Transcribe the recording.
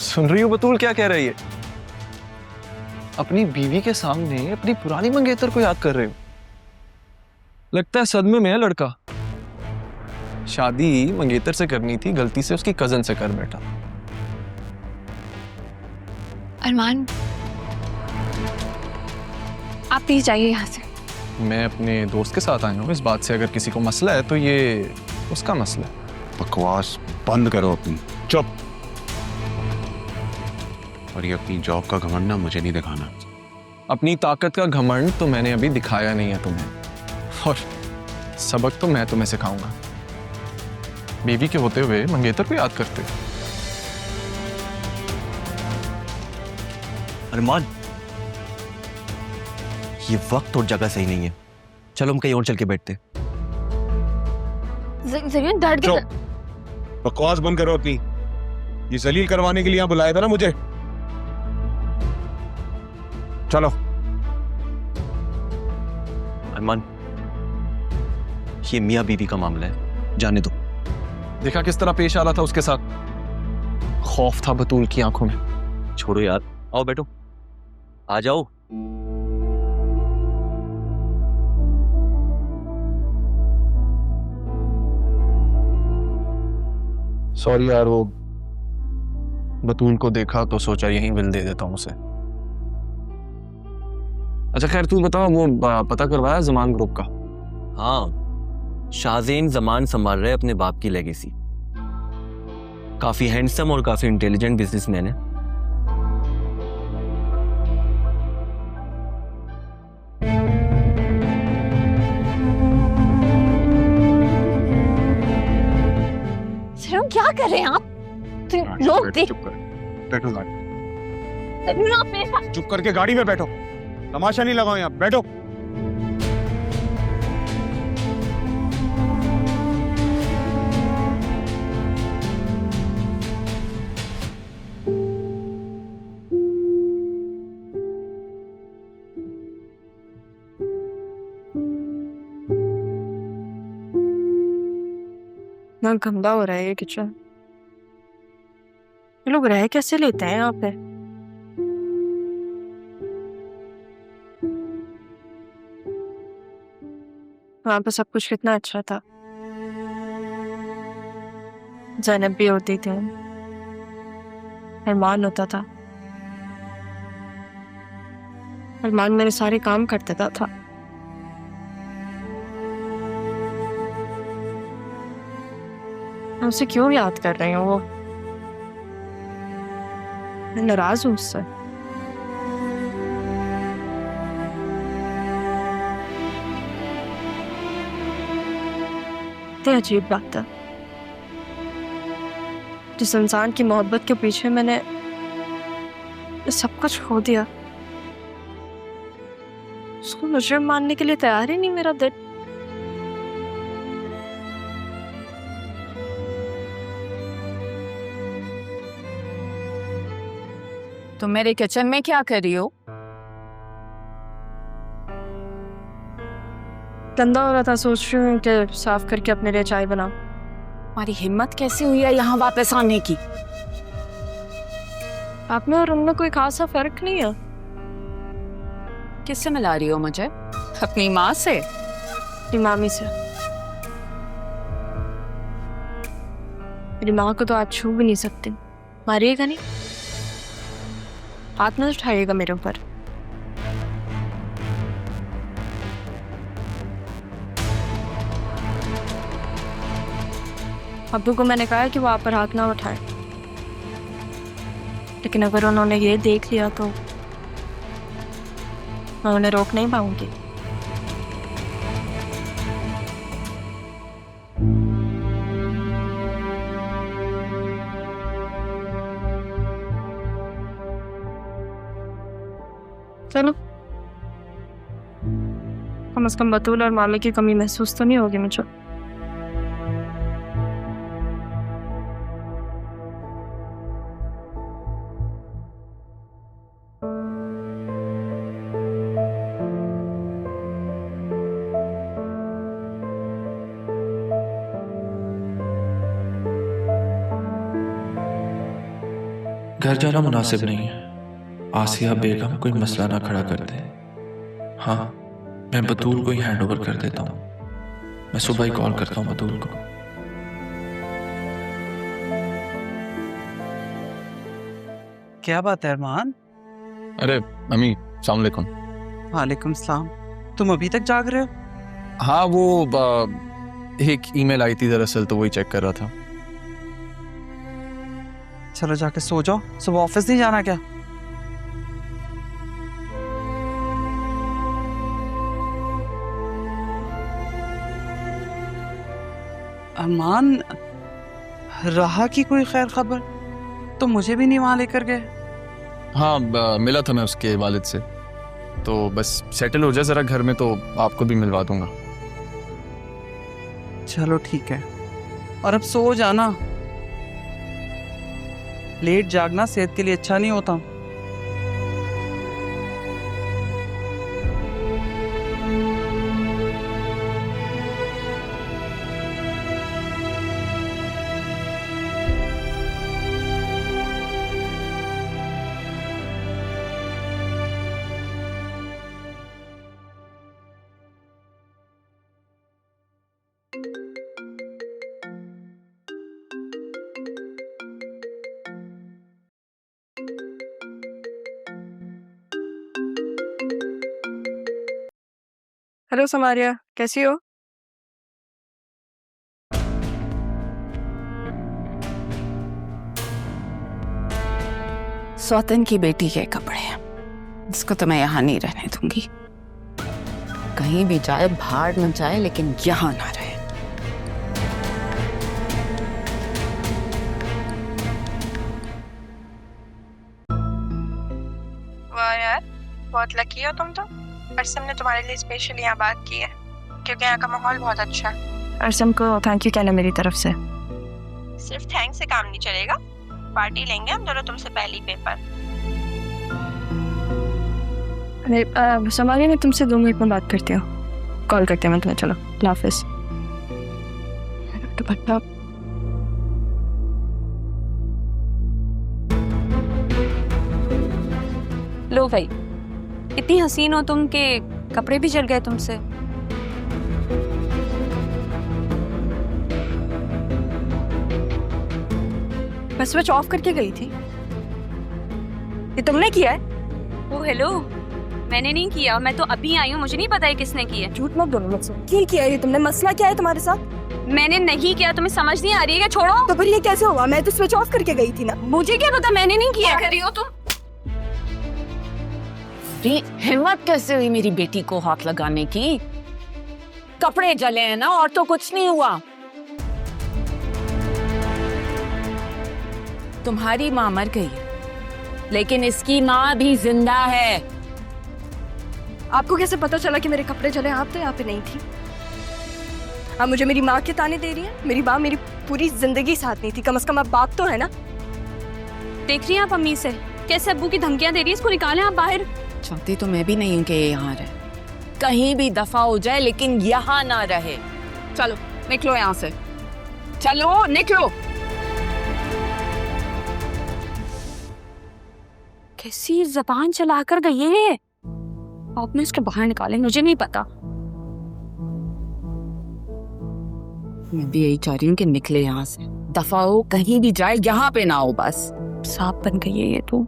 सुन रही हो बतूल क्या कह रही है? अपनी बीवी के सामने अपनी पुरानी मंगेतर को याद कर रहे हो? लगता है सदमे में है लड़का। शादी मंगेतर से करनी थी, गलती से उसकी कजन से कर बैठा। अरमान, आप प्लीज जाइए यहाँ से। मैं अपने दोस्त के साथ आया हूँ। इस बात से अगर किसी को मसला है तो ये उसका मसला है। बकवास बंद करो अपनी, चुप। और ये अपनी जॉब का घमंड ना मुझे नहीं दिखाना। अपनी ताकत का घमंड तो मैंने अभी दिखाया नहीं है तुम्हें, और सबक तो मैं तुम्हें सिखाऊंगा। बीवी के होते हुए मंगेतर को याद करते हो। अरमान, ये वक्त और जगह सही नहीं है। चलो हम कहीं और चल के बैठते। जरीन डर के बकवास बंद करो अपनी। ये जलील करवाने के लिए यहाँ बुलाया था ना मुझे। चलो। अरमान, ये मियाँ बीवी का मामला है, जाने दो। देखा किस तरह पेश आ रहा था उसके साथ। खौफ था बतूल की आंखों में। छोड़ो यार, आओ बैठो, आ जाओ। सॉरी यार, वो बतूल को देखा तो सोचा यहीं बिल दे देता हूं उसे। अच्छा खैर तू बता, वो पता करवाया जमान ग्रुप का? हाँ, शाहजेन जमान संभाल रहे अपने बाप की लेगेसी। काफी हैंडसम और काफी इंटेलिजेंट बिजनेसमैन है। सर क्या कर रहे हैं आप? लोग देख। चुप कर, बैठो गाड़ी। आप मेरे साथ चुप करके गाड़ी में बैठो। तमाशा नहीं लगाओ यहाँ, बैठो। ना गंदा हो रहा है ये किचन। ये लोग रह कैसे लेते हैं यहाँ पे? वहां पे सब कुछ कितना अच्छा था। जैनब भी होती थी, अरमान होता था। अरमान मेरे सारे काम कर देता था। मैं उसे क्यों याद कर रही हूँ? वो मैं नाराज हूँ उससे। इतनी अजीब बात है, जिस इंसान की मोहब्बत के पीछे मैंने सब कुछ खो दिया, उसको मुजरिम मानने के लिए तैयार ही नहीं मेरा दिल। तुम मेरे किचन में क्या कर रही हो? गंदा हो रहा था, सोच रही हूँ कि साफ करके अपने लिए चाय बनाऊं। तुम्हारी हिम्मत कैसे हुई है यहाँ वापस आने की? आप में और उनमें कोई खासा फर्क नहीं है। किससे मिला रही हो मुझे? अपनी माँ से? मेरी मामी से। मेरी माँ को तो आप छू भी नहीं सकते। मारिएगा नहीं, हाथ मत उठाइएगा मेरे ऊपर। अब्बू को मैंने कहा है कि वो आप पर हाथ ना उठाए, लेकिन अगर उन्होंने ये देख लिया तो मैं उन्हें रोक नहीं पाऊंगी। चलो, कम से कम बतूल और मामी की कमी महसूस तो नहीं होगी मुझे। घर जाना मुनासिब नहीं है। आसिया बेगम कोई मसला ना खड़ा कर दे। हाँ, मैं बतूल को ही हैंड ओवर कर देता हूँ। मैं सुबह ही कॉल करता हूँ बतूल को। क्या बात है अरमान? अरे अम्मी, अस्सलाम वालेकुम। वालेकुम सलाम। तुम अभी तक जाग रहे हो? हाँ, वो एक ईमेल आई थी दरअसल, तो वही चेक कर रहा था। चलो जाके सो जाओ, सुबह ऑफिस नहीं जाना क्या? अरमान, राहा की कोई खैर खबर? तो मुझे भी नहीं वहां लेकर गए। हाँ, मिला था मैं उसके वालिद से, तो बस सेटल हो जाए ज़रा घर में तो आपको भी मिलवा दूंगा। चलो ठीक है, और अब सो जाना। लेट जागना सेहत के लिए अच्छा नहीं होता। हेलो समारिया, कैसी हो? सौतन की बेटी के कपड़े हैं, इसको तो मैं यहाँ नहीं रहने दूंगी। कहीं भी जाए भाड़ न जाए, लेकिन यहाँ ना रहे। वाह यार, बहुत लकी हो तुम तो। अर्सम ने तुम्हारे लिए स्पेशल यहाँ बात की है, क्योंकि यहाँ का माहौल बहुत अच्छा है। अर्सम को थैंक यू कहना मेरी तरफ से। सिर्फ थैंक्स से काम नहीं चलेगा, पार्टी लेंगे हम दोनों तुमसे पहली पेपर। अरे समारिया, मैं तुमसे 2 मिनट में बात करती हूँ। कॉल करते हैं मैं तुम्हें। चलो, अल्लाह हाफिज। दुपट्टा लो भाई, इतनी हसीन हो तुम के कपड़े भी जल गए तुमसे। मैं स्विच ऑफ करके गई थी। ये तुमने किया है? ओ हेलो, मैंने नहीं किया, मैं तो अभी आई हूँ, मुझे नहीं पता है किसने किया। झूठ मत बोलो मुझसे। क्या किया ये तुमने? मसला क्या है तुम्हारे साथ? मैंने नहीं किया, तुम्हें समझ नहीं आ रही है क्या? छोड़ो। तो फिर ये कैसे हुआ? मैं तो स्विच ऑफ करके गई थी ना। मुझे क्या पता, मैंने नहीं किया। कर रही हो तुम? हिम्मत कैसे हुई मेरी बेटी को हाथ लगाने की? कपड़े जले हैं ना, और तो कुछ नहीं हुआ। तुम्हारी माँ मर गई है, लेकिन इसकी माँ भी जिंदा है। आपको कैसे पता चला कि मेरे कपड़े जले? आप तो यहाँ पे नहीं थी। आप मुझे मेरी माँ के ताने दे रही हैं? मेरी माँ मेरी पूरी जिंदगी साथ नहीं थी, कम से कम आप बाप तो है ना। देख रही हैं आप अम्मी से कैसे अब्बू की धमकियां दे रही है? इसको निकालें आप बाहर। चाहती तो मैं भी नहीं हूँ कि ये यहाँ रहे, कहीं भी दफा हो जाए, लेकिन यहाँ ना रहे। चलो निकलो यहाँ से, चलो निकलो। कैसी जबान चलाकर गई है? आपने इसके बाहर निकाले, मुझे नहीं पता। मैं भी यही चाह रही हूँ कि निकले यहाँ से, दफा हो, कहीं भी जाए, यहाँ पे ना हो बस। सांप बन गई है ये तो।